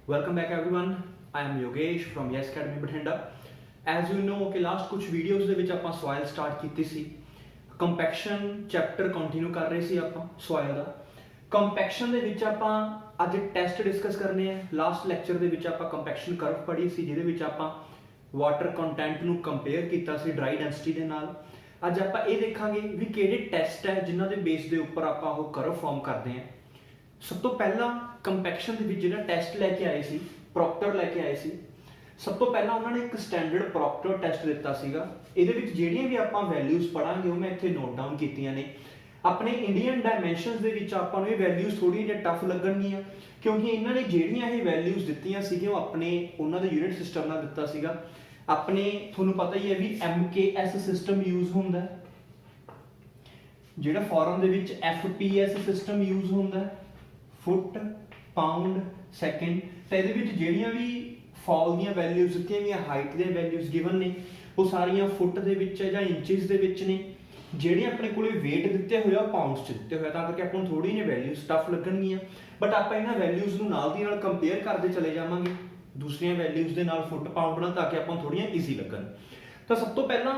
Welcome back everyone. I am Yogesh from Yes Academy Bathinda. As you know कि last कुछ videos ਦੇ ਵਿੱਚ ਆਪਾਂ ਸੋਇਲ ਸਟਾਰਟ ਕੀਤੀ ਸੀ। ਕੰਪੈਕਸ਼ਨ ਚੈਪਟਰ ਕੰਟੀਨਿਊ ਕਰ ਰਹੇ ਸੀ ਆਪਾਂ ਸੋਇਲ ਦਾ। ਕੰਪੈਕਸ਼ਨ ਦੇ ਵਿੱਚ ਆਪਾਂ ਅੱਜ ਟੈਸਟ ਡਿਸਕਸ ਕਰਨੇ ਆ। ਲਾਸਟ ਲੈਕਚਰ ਦੇ ਵਿੱਚ ਆਪਾਂ ਕੰਪੈਕਸ਼ਨ ਕਰਵ ਪੜ੍ਹੀ ਸੀ ਜਿਹਦੇ ਵਿੱਚ ਆਪਾਂ ਵਾਟਰ ਕੰਟੈਂਟ ਨੂੰ ਕੰਪੇਅਰ ਕੀਤਾ ਸੀ ਡਰਾਈ ਡੈਂਸਿਟੀ ਦੇ ਨਾਲ। ਅੱਜ ਆਪਾਂ ਇਹ ਦੇਖਾਂਗੇ ਵੀ ਕਿਹੜੇ ਟੈਸਟ ਹੈ ਜਿਨ੍ਹਾਂ ਦੇ ਬੇਸ ਦੇ ਉੱਪਰ ਆਪਾਂ ਉਹ ਕਰਵ ਫਾਰਮ ਕਰਦੇ ਹਾਂ। ਸਭ ਤੋਂ ਪਹਿਲਾਂ ਕੰਪੈਕਸ਼ਨ ਦੇ ਵਿੱਚ ਜਿਹੜਾ ਟੈਸਟ ਲੈ ਕੇ ਆਏ ਸੀ ਪ੍ਰੋਕਟਰ ਲੈ ਕੇ ਆਏ ਸੀ। ਸਭ ਤੋਂ ਪਹਿਲਾਂ ਉਹਨਾਂ ਨੇ ਇੱਕ ਸਟੈਂਡਰਡ ਪ੍ਰੋਕਟਰ ਟੈਸਟ ਦਿੱਤਾ ਸੀਗਾ। ਇਹਦੇ ਵਿੱਚ ਜਿਹੜੀਆਂ ਵੀ ਆਪਾਂ ਵੈਲਿਊਜ਼ ਪੜਾਂਗੇ ਉਹ ਮੈਂ ਇੱਥੇ ਨੋਟ ਡਾਊਨ ਕੀਤੀਆਂ ਨੇ। ਆਪਣੇ ਇੰਡੀਅਨ ਡਾਇਮੈਂਸ਼ਨਸ ਦੇ ਵਿੱਚ ਆਪਾਂ ਨੂੰ ਇਹ ਵੈਲਿਊਜ਼ ਥੋੜ੍ਹੀਆਂ ਜਿਹਾ ਟਫ ਲੱਗਣਗੀਆਂ ਕਿਉਂਕਿ ਇਹਨਾਂ ਨੇ ਜਿਹੜੀਆਂ ਇਹ ਵੈਲਿਊਜ਼ ਦਿੱਤੀਆਂ ਸੀਗੀਆਂ ਉਹ ਆਪਣੇ ਉਹਨਾਂ ਦੇ ਯੂਨਿਟ ਸਿਸਟਮ ਨਾਲ ਦਿੱਤਾ ਸੀਗਾ। ਆਪਣੇ ਤੁਹਾਨੂੰ ਪਤਾ ਹੀ ਹੈ ਵੀ MKS ਸਿਸਟਮ ਯੂਜ਼ ਹੁੰਦਾ, ਜਿਹੜਾ ਫੋਰਨ ਦੇ ਵਿੱਚ FPS ਸਿਸਟਮ ਯੂਜ਼ ਹੁੰਦਾ, ਫੁੱਟ ਪਾਉਂਡ ਸੈਕਿੰਡ। ਤਾਂ ਇਹਦੇ ਵਿੱਚ ਜਿਹੜੀਆਂ ਵੀ ਫਾਲ ਦੀਆਂ ਵੈਲਿਊਜ਼ ਦਿੱਤੀਆਂ ਗਈਆਂ ਹਾਈਟ ਦੇ ਵੈਲਿਊਜ਼ ਗਿਵਨ ਨੇ ਉਹ ਸਾਰੀਆਂ ਫੁੱਟ ਦੇ ਵਿੱਚ ਜਾਂ ਇੰਚਸ ਦੇ ਵਿੱਚ ਨੇ। ਜਿਹੜੇ ਆਪਣੇ ਕੋਲੇ weight ਦਿੱਤੇ ਹੋਏ ਆ ਉਹ ਪਾਉਂਡਸ 'ਚ ਦਿੱਤੇ ਹੋਏ, ਤਾਂ ਕਰਕੇ ਆਪਾਂ ਨੂੰ ਥੋੜੀ ਜਿਹੀ ਵੈਲਿਊਜ਼ ਟਫ ਲੱਗਣਗੀਆਂ। ਬਟ ਆਪਾਂ ਇਹਨਾਂ ਵੈਲਿਊਜ਼ ਨੂੰ ਨਾਲ ਦੀ ਨਾਲ ਕੰਪੇਅਰ ਕਰਦੇ ਚਲੇ ਜਾਵਾਂਗੇ ਦੂਸਰੀਆਂ ਵੈਲਿਊਜ਼ ਦੇ ਨਾਲ ਫੁੱਟ ਪਾਉਂਡ ਨਾਲ, ਤਾਂ ਕਿ ਆਪਾਂ ਨੂੰ ਥੋੜੀਆਂ ਈਜ਼ੀ ਲੱਗਣ। ਤਾਂ ਸਭ ਤੋਂ ਪਹਿਲਾਂ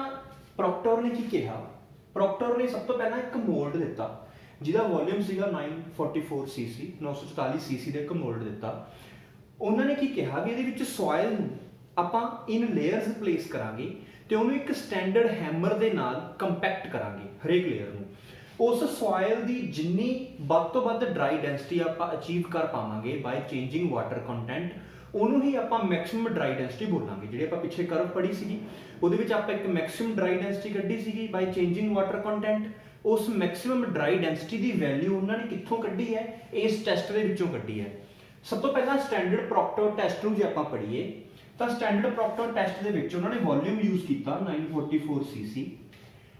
ਪ੍ਰੋਕਟਰ ਨੇ ਕੀ ਕਿਹਾ? ਪ੍ਰੋਕਟਰ ਨੇ ਸਭ ਤੋਂ ਪਹਿਲਾਂ ਇੱਕ ਮੋਲਡ ਦਿੱਤਾ ਜਿਹਦਾ ਵੋਲਿਊਮ ਸੀਗਾ 944 cc 944 cc ਦਾ ਇੱਕ ਮੋਲਡ ਦਿੱਤਾ। ਉਹਨਾਂ ਨੇ ਕੀ ਕਿਹਾ ਵੀ ਇਹਦੇ ਵਿੱਚ ਸੋਇਲ ਨੂੰ ਆਪਾਂ ਇਨ ਲੇਅਰਸ ਪਲੇਸ ਕਰਾਂਗੇ ਤੇ ਉਹਨੂੰ ਇੱਕ ਸਟੈਂਡਰਡ ਹੈਮਰ ਦੇ ਨਾਲ ਕੰਪੈਕਟ ਕਰਾਂਗੇ ਹਰੇਕ ਲੇਅਰ ਨੂੰ। ਉਸ ਸੋਇਲ ਦੀ ਜਿੰਨੀ ਵੱਧ ਤੋਂ ਵੱਧ ਡਰਾਈ ਡੈਂਸਿਟੀ ਆਪਾਂ ਅਚੀਵ ਕਰ ਪਾਵਾਂਗੇ ਬਾਈ ਚੇਂਜਿੰਗ ਵਾਟਰ ਕੰਟੈਂਟ, ਉਹਨੂੰ ਹੀ ਆਪਾਂ ਮੈਕਸਿਮਮ ਡਰਾਈ ਡੈਂਸਿਟੀ ਬੋਲਾਂਗੇ। ਜਿਹੜੇ ਆਪਾਂ ਪਿੱਛੇ ਕਰਵ ਪੜ੍ਹੀ ਸੀਗੀ ਉਹਦੇ ਵਿੱਚ ਆਪਾਂ ਇੱਕ ਮੈਕਸਿਮਮ ਡਰਾਈ ਡੈਂਸਿਟੀ ਕੱਢੀ ਸੀਗੀ ਬਾਈ ਚੇਂਜਿੰਗ ਵਾਟਰ ਕੰਟੈਂਟ। ਉਸ ਮੈਕਸਿਮਮ ਡਰਾਈ ਡੈਂਸਿਟੀ ਦੀ ਵੈਲਿਊ ਉਹਨਾਂ ਨੇ ਕਿੱਥੋਂ ਕੱਢੀ ਹੈ? ਇਸ ਟੈਸਟ ਦੇ ਵਿੱਚੋਂ ਕੱਢੀ ਹੈ। ਸਭ ਤੋਂ ਪਹਿਲਾਂ ਸਟੈਂਡਰਡ ਪ੍ਰੋਕਟਰ ਟੈਸਟ ਨੂੰ ਜੇ ਆਪਾਂ ਪੜ੍ਹੀਏ ਤਾਂ ਸਟੈਂਡਰਡ ਪ੍ਰੋਕਟਰ ਟੈਸਟ ਦੇ ਵਿੱਚ ਉਹਨਾਂ ਨੇ ਵੋਲਿਊਮ ਯੂਜ਼ ਕੀਤਾ 944 cc।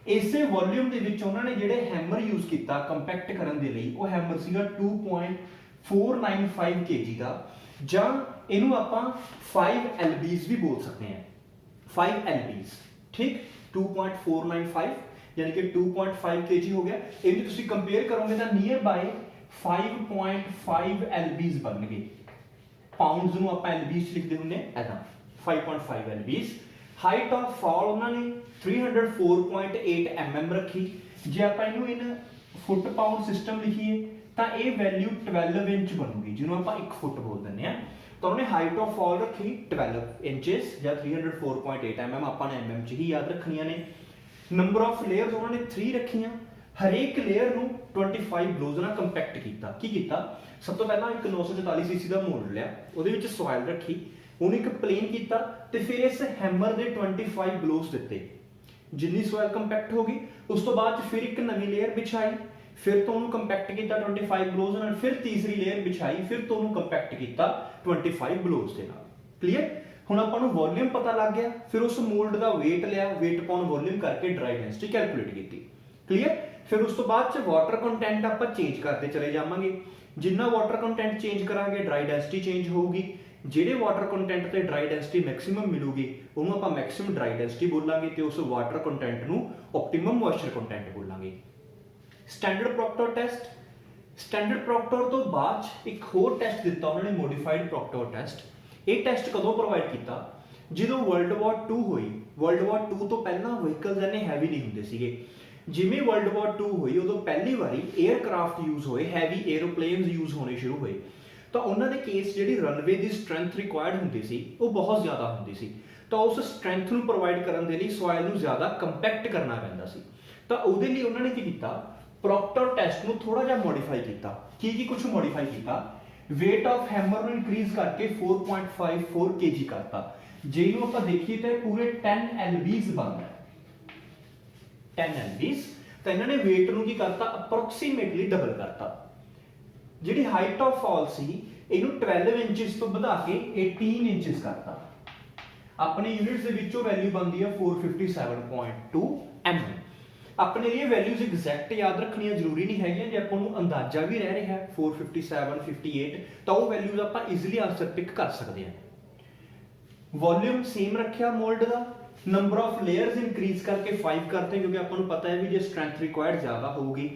ਇਸੇ ਵੋਲਿਊਮ ਦੇ ਵਿੱਚ ਉਹਨਾਂ ਨੇ ਜਿਹੜੇ ਹੈਮਰ ਯੂਜ਼ ਕੀਤਾ ਕੰਪੈਕਟ ਕਰਨ ਦੇ ਲਈ ਉਹ ਹੈਮਰ ਸੀਗਾ 2.495 kg ਦਾ, ਜਾਂ ਇਹਨੂੰ ਆਪਾਂ 5 lbs ਵੀ ਬੋਲ ਸਕਦੇ ਹਾਂ। 5 lbs ਠੀਕ, 2.495 यानी कि 2.5 kg हो गया। इन्हें तुसी कंपेयर करोगे तो नियर बाय 5.5 lbs बन गए। पाउंड्स ਨੂੰ ਆਪਾਂ lbs ਲਿਖਦੇ ਹੁੰਦੇ ਐਦਾਂ 5.5 lbs। ਹਾਈਟ ਆਫ ਫਾਲ ਉਹਨਾਂ ਨੇ 304.8 mm ਰੱਖੀ। ਜੇ ਆਪਾਂ ਇਹਨੂੰ ਇਨ ਫੁੱਟ ਪਾਉਂਡ ਸਿਸਟਮ ਲਿਖੀਏ ਤਾਂ ਇਹ ਵੈਲਿਊ 12 ਇੰਚ ਬਣੂਗੀ ਜਿਹਨੂੰ ਆਪਾਂ 1 ਫੁੱਟ ਬੋਲ ਦਿੰਦੇ ਆ। ਤਾਂ ਉਹਨੇ ਹਾਈਟ ਆਫ ਫਾਲ ਰੱਖੀ 12 ਇੰਚਸ ਜਾਂ 304.8 mm, ਆਪਾਂ ਨੇ mm ਚ ਹੀ ਯਾਦ ਰੱਖਣੀਆਂ ਨੇ। ਨੰਬਰ ਆਫ ਲੇਅਰਸ ਉਹਨਾਂ ਨੇ 3 ਰੱਖੀਆਂ। ਹਰੇਕ ਲੇਅਰ ਨੂੰ 25 ਬਲੋਜ਼ ਨਾਲ ਕੰਪੈਕਟ ਕੀਤਾ। ਕੀ ਕੀਤਾ? ਸਭ ਤੋਂ ਪਹਿਲਾਂ ਇੱਕ 944 cc ਦਾ ਮੋਲਡ ਲਿਆ, ਉਹਦੇ ਵਿੱਚ ਸੋਇਲ ਰੱਖੀ, ਉਹਨੂੰ ਇੱਕ ਪਲੇਨ ਕੀਤਾ ਤੇ ਫਿਰ ਇਸ ਹੈਮਰ ਦੇ 25 ਬਲੋਜ਼ ਦਿੱਤੇ। ਜਿੰਨੀ ਸੋਇਲ ਕੰਪੈਕਟ ਹੋ ਗਈ ਉਸ ਤੋਂ ਬਾਅਦ ਫਿਰ ਇੱਕ ਨਵੀਂ ਲੇਅਰ ਵਿਛਾਈ, ਫਿਰ ਤੋਂ ਉਹਨੂੰ ਕੰਪੈਕਟ ਕੀਤਾ 25 ਬਲੋਜ਼ ਨਾਲ, ਫਿਰ ਤੀਸਰੀ ਲੇਅਰ ਵਿਛਾਈ, ਫਿਰ ਤੋਂ ਉਹਨੂੰ ਕੰਪੈਕਟ ਕੀਤਾ 25 ਬਲੋਜ਼ ਦੇ ਨਾਲ। ਕਲੀਅਰ? ਹੁਣ ਆਪਾਂ ਨੂੰ ਵੋਲਿਊਮ ਪਤਾ ਲੱਗ ਗਿਆ, ਫਿਰ ਉਸ ਮੋਲਡ ਦਾ weight ਲਿਆ, weight ਪਾਉਣ ਵੋਲਿਊਮ ਕਰਕੇ ਡਰਾਈ ਡੈਂਸਿਟੀ ਕੈਲਕੂਲੇਟ ਕੀਤੀ। ਕਲੀਅਰ? ਫਿਰ ਉਸ ਤੋਂ ਬਾਅਦ ਚ ਵਾਟਰ ਕੰਟੈਂਟ ਆਪਾਂ ਚੇਂਜ ਕਰਦੇ ਚਲੇ ਜਾਵਾਂਗੇ। ਜਿੰਨਾ ਵਾਟਰ ਕੰਟੈਂਟ ਚੇਂਜ ਕਰਾਂਗੇ ਡਰਾਈ ਡੈਂਸਿਟੀ ਚੇਂਜ ਹੋਊਗੀ। ਜਿਹੜੇ ਵਾਟਰ ਕੰਟੈਂਟ ਤੇ ਡਰਾਈ ਡੈਂਸਿਟੀ ਮੈਕਸਿਮਮ ਮਿਲੂਗੀ ਉਹਨੂੰ ਆਪਾਂ ਮੈਕਸਿਮਮ ਡਰਾਈ ਡੈਂਸਿਟੀ ਬੋਲਾਂਗੇ ਤੇ ਉਸ ਵਾਟਰ ਕੰਟੈਂਟ ਨੂੰ ਆਪਟੀਮਮ ਮੋਇਸਚਰ ਕੰਟੈਂਟ ਬੋਲਾਂਗੇ। Standard Procter test. Standard Procter ਤੋਂ ਬਾਅਦ ਇੱਕ ਹੋਰ ਟੈਸਟ ਦਿੱਤਾ ਉਹਨਾਂ ਨੇ, ਮੋਡੀਫਾਈਡ ਪ੍ਰੋਕਟਰ ਟੈਸਟ। ਇਹ ਟੈਸਟ ਕਦੋਂ ਪ੍ਰੋਵਾਈਡ ਕੀਤਾ? ਜਦੋਂ ਵਰਲਡ ਵਾਰ 2 ਹੋਈ। ਵਰਲਡ ਵਾਰ 2 ਤੋਂ ਪਹਿਲਾਂ ਵਹੀਕਲਸ ਇੰਨੇ ਹੈਵੀ ਨਹੀਂ ਹੁੰਦੇ ਸੀਗੇ। ਜਿਵੇਂ ਵਰਲਡ ਵਾਰ 2 ਹੋਈ ਉਦੋਂ ਪਹਿਲੀ ਵਾਰੀ 에ਅਰਕ੍ਰਾਫਟ ਯੂਜ਼ ਹੋਏ, ਹੈਵੀ 에ਅਰੋਪਲੇਨਸ ਯੂਜ਼ ਹੋਣੇ ਸ਼ੁਰੂ ਹੋਏ। ਤਾਂ ਉਹਨਾਂ ਦੇ ਕੇਸ ਜਿਹੜੀ ਰਨਵੇ ਦੀ ਸਟਰੈਂਥ ਰਿਕੁਆਇਰਡ ਹੁੰਦੀ ਸੀ ਉਹ ਬਹੁਤ ਜ਼ਿਆਦਾ ਹੁੰਦੀ ਸੀ। ਤਾਂ ਉਸ ਸਟਰੈਂਥ ਨੂੰ ਪ੍ਰੋਵਾਈਡ ਕਰਨ ਦੇ ਲਈ ਸੋਇਲ ਨੂੰ ਜ਼ਿਆਦਾ ਕੰਪੈਕਟ ਕਰਨਾ ਪੈਂਦਾ ਸੀ। ਤਾਂ ਉਹਦੇ ਲਈ ਉਹਨਾਂ ਨੇ ਕੀ ਕੀਤਾ? ਪ੍ਰੋਕਟਰ ਟੈਸਟ ਨੂੰ ਥੋੜਾ ਜਿਹਾ ਮੋਡੀਫਾਈ ਕੀਤਾ। ਕੀ ਕੁਝ ਮੋਡੀਫਾਈ ਕੀਤਾ? weight ਆਫ ਹੈਮਰ ਨੂੰ ਇਨਕਰੀਜ਼ ਕਰਕੇ 4.54 kg ਕਰਤਾ। ਜੇ ਇਹਨੂੰ ਆਪਾਂ ਦੇਖੀਏ ਤਾਂ ਪੂਰੇ 10 lbs ਬਣਦਾ 10 lbs। ਤਾਂ ਇਹਨਾਂ ਨੇ weight ਨੂੰ ਕੀ ਕਰਤਾ? ਅਪਰੋਕਸੀਮੇਟਲੀ ਡਬਲ ਕਰਤਾ। ਜਿਹੜੀ ਹਾਈਟ ਆਫ ਫਾਲ ਸੀ ਇਹਨੂੰ 12 ਇੰਚਸ ਤੋਂ ਵਧਾ ਕੇ 18 ਇੰਚਸ ਕਰਤਾ। ਆਪਣੇ ਯੂਨਿਟਸ ਦੇ ਵਿੱਚੋਂ ਵੈਲਿਊ ਬਣਦੀ ਹੈ 457.2 mm। ਆਪਣੇ ਲਈ ਵੈਲਿਊਜ਼ ਐਗਜ਼ੈਕਟ ਯਾਦ ਰੱਖਣੀਆਂ ਜ਼ਰੂਰੀ ਨਹੀਂ ਹੈਗੀਆਂ। ਜੇ ਆਪਾਂ ਨੂੰ ਅੰਦਾਜ਼ਾ ਵੀ ਰਹਿ ਰਿਹਾ 457 58 ਤਾਂ ਉਹ ਵੈਲਿਊਜ਼ ਆਪਾਂ ਈਜ਼ੀਲੀ ਆਨਸਰ ਪਿਕ ਕਰ ਸਕਦੇ ਹਾਂ। ਵੋਲਿਊਮ ਸੇਮ ਰੱਖਿਆ mould the. Number of layers increase ਕਰਕੇ 5 ਕਰਤੇ ਕਿਉਂਕਿ ਆਪਾਂ ਨੂੰ ਪਤਾ ਹੈ ਵੀ ਜੇ ਸਟਰੈਂਥ ਰਿਕੁਆਇਰਡ ਜ਼ਿਆਦਾ ਹੋਊਗੀ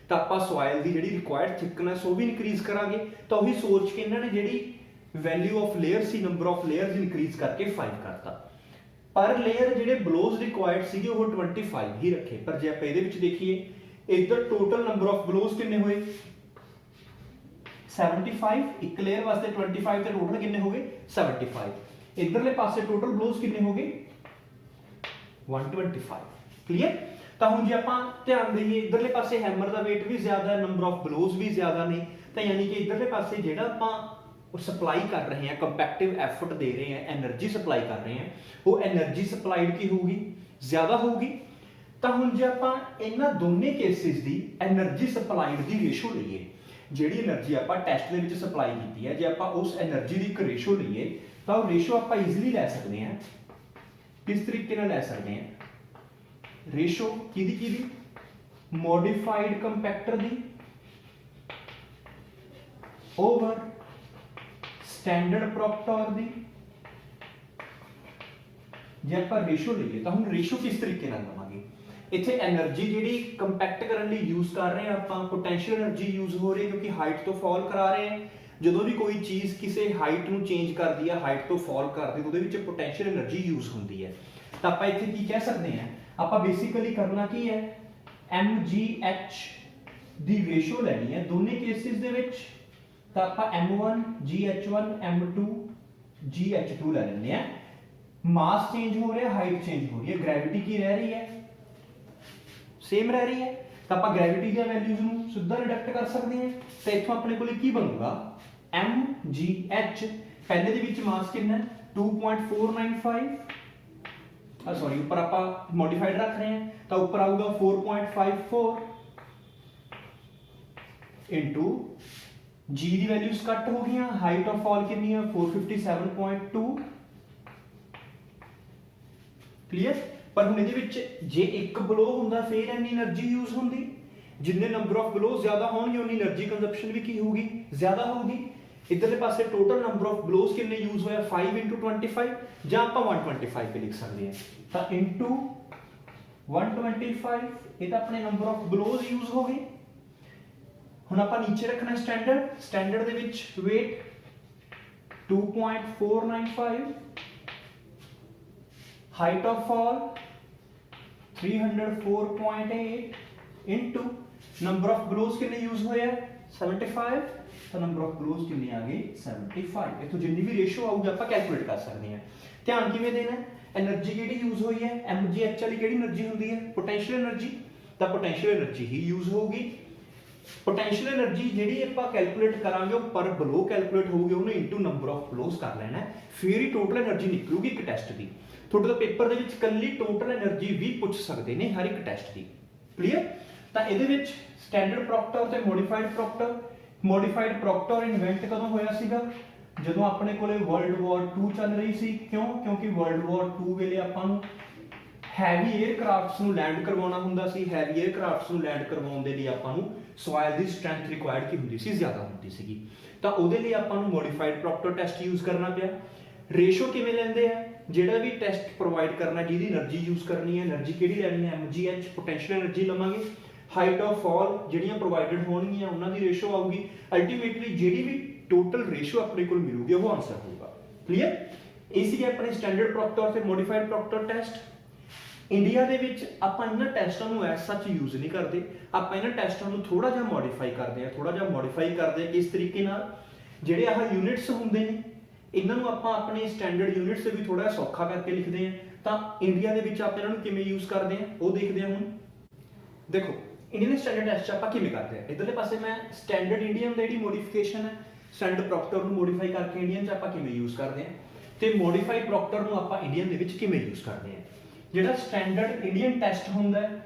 ਤਾਂ ਆਪਾਂ ਸੋਇਲ ਦੀ ਜਿਹੜੀ ਰਿਕੁਆਇਰਡ ਥਿਕਨੈਸ ਉਹ ਵੀ ਇਨਕਰੀਜ਼ ਕਰਾਂਗੇ। ਤਾਂ ਉਹੀ ਸੋਚ ਕੇ ਇਹਨਾਂ ਨੇ ਜਿਹੜੀ value of layer C number of layers increase करके 5 करता। पर लेयर ਜਿਹੜੇ ਬਲੋਜ਼ ਰਿਕੁਆਇਰਡ ਸੀਗੇ ਉਹ 25 ਹੀ ਰੱਖੇ। ਪਰ ਜੇ ਆਪਾਂ ਇਹਦੇ ਵਿੱਚ ਦੇਖੀਏ ਇਧਰ ਟੋਟਲ ਨੰਬਰ ਆਫ ਬਲੋਜ਼ ਕਿੰਨੇ ਹੋਏ 75, ਇੱਕ ਲੇਅਰ ਵਾਸਤੇ 25 ਤੇ ਟੋਟਲ ਕਿੰਨੇ ਹੋ ਗਏ 75। ਇਧਰਲੇ ਪਾਸੇ ਟੋਟਲ ਬਲੋਜ਼ ਕਿੰਨੇ ਹੋ ਗਏ 125। ਕਲੀਅਰ। ਤਾਂ ਹੁਣ ਜੇ ਆਪਾਂ ਧਿਆਨ ਦੇਈਏ ਇਧਰਲੇ ਪਾਸੇ ਹੈਮਰ ਦਾ weight ਵੀ ਜ਼ਿਆਦਾ ਹੈ, ਨੰਬਰ ਆਫ ਬਲੋਜ਼ ਵੀ ਜ਼ਿਆਦਾ ਨੇ, ਤਾਂ ਯਾਨੀ ਕਿ ਇਧਰਲੇ ਪਾਸੇ ਜਿਹੜਾ ਆਪਾਂ ਸਪਲਾਈ ਕਰ ਰਹੇ ਹਾਂ ਕੰਪੈਕਟਿਵ ਐਫਰਟ ਦੇ ਰਹੇ ਹਾਂ, એનર્ਜੀ ਸਪਲਾਈ ਕਰ ਰਹੇ ਹਾਂ, ਉਹ એનર્ਜੀ ਸਪਲਾਈਡ ਕੀ ਹੋਊਗੀ ਜ਼ਿਆਦਾ ਹੋਊਗੀ। ਤਾਂ ਹੁਣ ਜੇ ਆਪਾਂ ਇਹਨਾਂ ਦੋਨੇ ਕੇਸਿਸ ਦੀ એનર્ਜੀ ਸਪਲਾਈਡ ਦੀ ਰੇਸ਼ੋ ਲਈਏ, ਜਿਹੜੀ એનર્ਜੀ ਆਪਾਂ ਟੈਸਟ ਦੇ ਵਿੱਚ ਸਪਲਾਈ ਕੀਤੀ ਹੈ, ਜੇ ਆਪਾਂ ਉਸ એનર્ਜੀ ਦੀ ਇੱਕ ਰੇਸ਼ੋ ਲਈਏ ਤਾਂ ਉਹ ਰੇਸ਼ੋ ਆਪਾਂ ਈਜ਼ੀਲੀ ਲੈ ਸਕਦੇ ਹਾਂ। ਕਿਸ ਤਰੀਕੇ ਨਾਲ ਲੈ ਸਕਦੇ ਹਾਂ ਰੇਸ਼ੋ ਕਿਹਦੀ ਮੋਡੀਫਾਈਡ ਕੰਪੈਕਟਰ ਦੀ ਓਵਰ ਸਟੈਂਡਰਡ ਪ੍ਰੋਕਟਰ ਦੀ। ਜੇ ਆਪਾਂ ਰੇਸ਼ੋ ਲਈਏ ਤਾਂ ਹੁਣ ਰੇਸ਼ੋ ਕਿਸ ਤਰੀਕੇ ਨਾਲ ਲਵਾਂਗੇ, ਇੱਥੇ એનર્ਜੀ ਜਿਹੜੀ ਕੰਪੈਕਟ ਕਰਨ ਲਈ ਯੂਜ਼ ਕਰ ਰਹੇ ਹਾਂ ਆਪਾਂ, ਪੋਟੈਂਸ਼ੀਅਲ એનર્ਜੀ ਯੂਜ਼ ਹੋ ਰਹੀ ਹੈ ਕਿਉਂਕਿ ਹਾਈਟ ਤੋਂ ਫਾਲ ਕਰਾ ਰਹੇ ਹਾਂ। ਜਦੋਂ ਵੀ ਕੋਈ ਚੀਜ਼ ਕਿਸੇ ਹਾਈਟ ਨੂੰ ਚੇਂਜ ਕਰਦੀ ਹੈ, ਹਾਈਟ ਤੋਂ ਫਾਲ ਕਰਦੀ, ਉਹਦੇ ਵਿੱਚ ਪੋਟੈਂਸ਼ੀਅਲ એનર્ਜੀ ਯੂਜ਼ ਹੁੰਦੀ ਹੈ। ਤਾਂ ਆਪਾਂ ਇੱਥੇ ਕੀ ਕਹਿ ਸਕਦੇ ਹਾਂ, ਆਪਾਂ ਬੇਸਿਕਲੀ ਕਰਨਾ ਕੀ ਹੈ mgh ਦੀ ਰੇਸ਼ੋ ਲੈਣੀ ਹੈ ਦੋਨੇ ਕੇਸਿਸ ਦੇ ਵਿੱਚ। ਤਾਂ ਆਪਾਂ m1 gh1 m2 gh2 ਲੈ ਲੈਂਦੇ ਆ। ਮਾਸ ਚੇਂਜ ਹੋ ਰਿਹਾ, ਹਾਈਟ ਚੇਂਜ ਹੋ ਰਹੀ ਹੈ, ਗ੍ਰੈਵਿਟੀ ਕੀ ਰਹਿ ਰਹੀ ਹੈ ਸੇਮ ਰਹਿ ਰਹੀ ਹੈ। ਤਾਂ ਆਪਾਂ ਗ੍ਰੈਵਿਟੀ ਦੀਆਂ ਵੈਲਿਊਜ਼ ਨੂੰ ਸਿੱਧਾ ਰਿਡਕਟ ਕਰ ਸਕਦੇ ਹਾਂ। ਤਾਂ ਇੱਥੋਂ ਆਪਣੇ ਕੋਲ ਕੀ ਬਣੂਗਾ mgh, ਪਹਿਲੇ ਦੇ ਵਿੱਚ ਮਾਸ ਕਿੰਨਾ 2.495, ਸੌਰੀ ਉੱਪਰ ਆਪਾਂ ਮੋਡੀਫਾਈਡ ਰੱਖ ਰਹੇ ਹਾਂ ਤਾਂ ਉੱਪਰ ਆਊਗਾ 4.54 ਇਨਟੂ g ਦੀ ਵੈਲਿਊਜ਼ ਕੱਟ ਹੋ ਗਈਆਂ, ਹਾਈਟ ਆਫ ਫਾਲ ਕਿੰਨੀ ਆ 457.2। ਕਲੀਅਰ। ਪਰ ਹੁਣ ਇਹਦੇ ਵਿੱਚ ਜੇ ਇੱਕ ਬਲੋ ਹੁੰਦਾ ਫਿਰ ਇੰਨੀ એનર્ਜੀ ਯੂਜ਼ ਹੁੰਦੀ, ਜਿੰਨੇ ਨੰਬਰ ਆਫ ਬਲੋਜ਼ ਜ਼ਿਆਦਾ ਹੋਣਗੇ ਉਨੀ એનર્ਜੀ ਕੰਜ਼ੰਪਸ਼ਨ ਵੀ ਕੀ ਹੋਊਗੀ ਜ਼ਿਆਦਾ ਹੋਊਗੀ। ਇਧਰਲੇ ਪਾਸੇ ਟੋਟਲ ਨੰਬਰ ਆਫ ਬਲੋਜ਼ ਕਿੰਨੇ ਯੂਜ਼ ਹੋਇਆ 5 into 25, ਜਾਂ ਆਪਾਂ 125 पे ਲਿਖ ਸਕਦੇ ਹਾਂ। ਤਾਂ into 125 ਇਹ ਤਾਂ ਆਪਣੇ ਨੰਬਰ ਆਫ ਬਲੋਜ਼ ਯੂਜ਼ ਹੋ ਗਏ। ਹੁਣ ਆਪਾਂ ਨੀਚੇ ਰੱਖਣਾ ਸਟੈਂਡਰਡ, ਸਟੈਂਡਰਡ ਦੇ ਵਿੱਚ weight 2.495, height of fall 304.8 into number of blows ਕਿੰਨੇ ਯੂਜ਼ ਹੋਇਆ 75, ਤਾਂ ਨੰਬਰ ਆਫ ਬਲੋਜ਼ ਕਿੰਨੇ ਆ ਗਏ 75। ਇਥੋਂ ਜਿੰਨੀ ਵੀ ਰੇਸ਼ੋ ਆਊਗੀ ਆਪਾਂ ਕੈਲਕੂਲੇਟ ਕਰ ਸਕਦੇ ਹਾਂ। ਧਿਆਨ ਕਿਵੇਂ ਦੇਣਾ, એનર્ਜੀ ਕਿਹੜੀ ਯੂਜ਼ ਹੋਈ ਹੈ mgh ਵਾਲੀ ਕਿਹੜੀ એનર્ਜੀ ਹੁੰਦੀ ਹੈ ਪੋਟੈਂਸ਼ੀਅਲ એનર્ਜੀ, ਤਾਂ ਪੋਟੈਂਸ਼ੀਅਲ એનર્ਜੀ ਹੀ ਯੂਜ਼ ਹੋਊਗੀ। ਪੋਟੈਂਸ਼ੀਅਲ એનર્ਜੀ ਜਿਹੜੀ ਆਪਾਂ ਕੈਲਕੂਲੇਟ ਕਰਾਂਗੇ ਉਹ ਪਰ ਬਲੋ ਕੈਲਕੂਲੇਟ ਹੋਊਗੀ, ਉਹਨੂੰ ਇਨਟੂ ਨੰਬਰ ਆਫ ਬਲੋਜ਼ ਕਰ ਲੈਣਾ, ਫਿਰ ਹੀ ਟੋਟਲ એનર્ਜੀ ਨਿਕਲੂਗੀ ਇੱਕ ਟੈਸਟ ਦੀ। ਤੁਹਾਡੇ ਤੋਂ ਪੇਪਰ ਦੇ ਵਿੱਚ ਕੱਲੀ ਟੋਟਲ એનર્ਜੀ ਵੀ ਪੁੱਛ ਸਕਦੇ ਨੇ ਹਰ ਇੱਕ ਟੈਸਟ ਦੀ। ਕਲੀਅਰ। ਤਾਂ ਇਹਦੇ ਵਿੱਚ ਸਟੈਂਡਰਡ ਪ੍ਰੋਕਟਰ ਤੇ modified Procter. Modified Procter invent ਕਦੋਂ ਹੋਇਆ ਸੀਗਾ ਜਦੋਂ ਆਪਣੇ ਕੋਲੇ ਵਰਲਡ ਵਾਰ 2 ਚੱਲ ਰਹੀ ਸੀ। ਕਿਉਂ? ਕਿਉਂਕਿ ਵਰਲਡ ਵਾਰ 2 ਵੇਲੇ ਆਪਾਂ ਨੂੰ ਹੈਵੀ 에ਅਰਕ੍ਰਾਫਟਸ ਨੂੰ ਲੈਂਡ ਕਰਵਾਉਣਾ ਹੁੰਦਾ ਸੀ। ਹੈਵੀ 에ਅਰਕ੍ਰਾਫਟਸ ਨੂੰ ਲੈਂਡ ਕਰਵਾਉਣ ਦੇ ਲਈ ਆਪਾਂ ਨੂੰ ਸੋਇਲ ਦੀ ਸਟਰੈਂਥ ਰਿਕੁਆਇਰਡ ਕੀ ਹੁੰਦੀ ਸੀ ਜ਼ਿਆਦਾ ਹੁੰਦੀ ਸੀਗੀ। ਤਾਂ ਉਹਦੇ ਲਈ ਆਪਾਂ ਨੂੰ ਮੋਡੀਫਾਈਡ ਪ੍ਰੋਕਟਰ ਟੈਸਟ ਯੂਜ਼ ਕਰਨਾ ਪਿਆ। ਰੇਸ਼ੋ ਕਿਵੇਂ ਲੈਂਦੇ ਆ, ਜਿਹੜਾ ਵੀ ਟੈਸਟ ਪ੍ਰੋਵਾਈਡ ਕਰਨਾ ਜਿਹਦੀ એનર્ਜੀ ਯੂਜ਼ ਕਰਨੀ ਹੈ, એનર્ਜੀ ਕਿਹੜੀ ਲੈਣੀ ਹੈ mgh ਪੋਟੈਂਸ਼ੀਅਲ એનર્ਜੀ ਲਵਾਂਗੇ। ਹਾਈਟ ਆਫ ਫਾਲ ਜਿਹੜੀਆਂ ਪ੍ਰੋਵਾਈਡਡ ਹੋਣਗੀਆਂ ਉਹਨਾਂ ਦੀ ਰੇਸ਼ੋ ਆਊਗੀ। ਅਲਟੀਮੇਟਲੀ ਜਿਹੜੀ ਵੀ ਟੋਟਲ ਰੇਸ਼ੋ ਆਪਣੇ ਕੋਲ ਮਿਲੂਗੀ ਉਹ ਆਨਸਰ ਹੋਊਗਾ। ਕਲੀਅਰ। ਇਹ ਸੀ ਆਪਣੇ ਸਟੈਂਡਰਡ ਪ੍ਰੋਕਟਰ ਤੇ ਮੋਡੀਫਾਈਡ ਪ੍ਰੋਕਟਰ ਟੈਸਟ। ਇੰਡੀਆ ਦੇ ਵਿੱਚ ਆਪਾਂ ਇਹਨਾਂ ਟੈਸਟਾਂ ਨੂੰ ਐਸ ਸੱਚ ਯੂਜ਼ ਨਹੀਂ ਕਰਦੇ, ਆਪਾਂ ਇਹਨਾਂ ਟੈਸਟਾਂ ਨੂੰ ਥੋੜਾ ਜਿਹਾ ਮੋਡੀਫਾਈ ਕਰਦੇ ਆ। ਕਿਸ ਤਰੀਕੇ ਨਾਲ, ਜਿਹੜੇ ਆਹ ਯੂਨਿਟਸ ਹੁੰਦੇ ਨੇ ਇਹਨਾਂ ਨੂੰ ਆਪਾਂ ਆਪਣੇ ਸਟੈਂਡਰਡ ਯੂਨਿਟਸ ਤੇ ਵੀ ਥੋੜਾ ਸੌਖਾ ਕਰਕੇ ਲਿਖਦੇ ਆ। ਤਾਂ ਇੰਡੀਆ ਦੇ ਵਿੱਚ ਆਪਾਂ ਇਹਨਾਂ ਨੂੰ ਕਿਵੇਂ ਯੂਜ਼ ਕਰਦੇ ਆ ਉਹ ਦੇਖਦੇ ਆ। ਹੁਣ ਦੇਖੋ ਇੰਡੀਅਨ ਸਟੈਂਡਰਡ ਟੈਸਟ ਆਪਾਂ ਕਿਵੇਂ ਕਰਦੇ ਆ। ਇਧਰਲੇ ਪਾਸੇ ਮੈਂ ਸਟੈਂਡਰਡ ਇੰਡੀਅਨ ਦੀ ਜਿਹੜੀ ਮੋਡੀਫਿਕੇਸ਼ਨ ਹੈ ਸਟੈਂਡਰਡ ਪ੍ਰੋਕਟਰ ਨੂੰ ਮੋਡੀਫਾਈ ਕਰਕੇ ਇੰਡੀਅਨ ਚ ਆਪਾਂ ਕਿਵੇਂ ਯੂਜ਼ ਕਰਦੇ ਆ, ਤੇ ਮੋਡੀਫਾਈਡ ਪ੍ਰੋਕਟਰ ਨੂੰ ਆਪਾਂ ਇੰਡੀਅਨ ਦੇ ਵਿੱਚ ਕਿਵੇਂ ਯੂਜ਼ ਕਰਦੇ ਆ। ਜਿਹੜਾ ਸਟੈਂਡਰਡ ਇੰਡੀਅਨ ਟੈਸਟ ਹੁੰਦਾ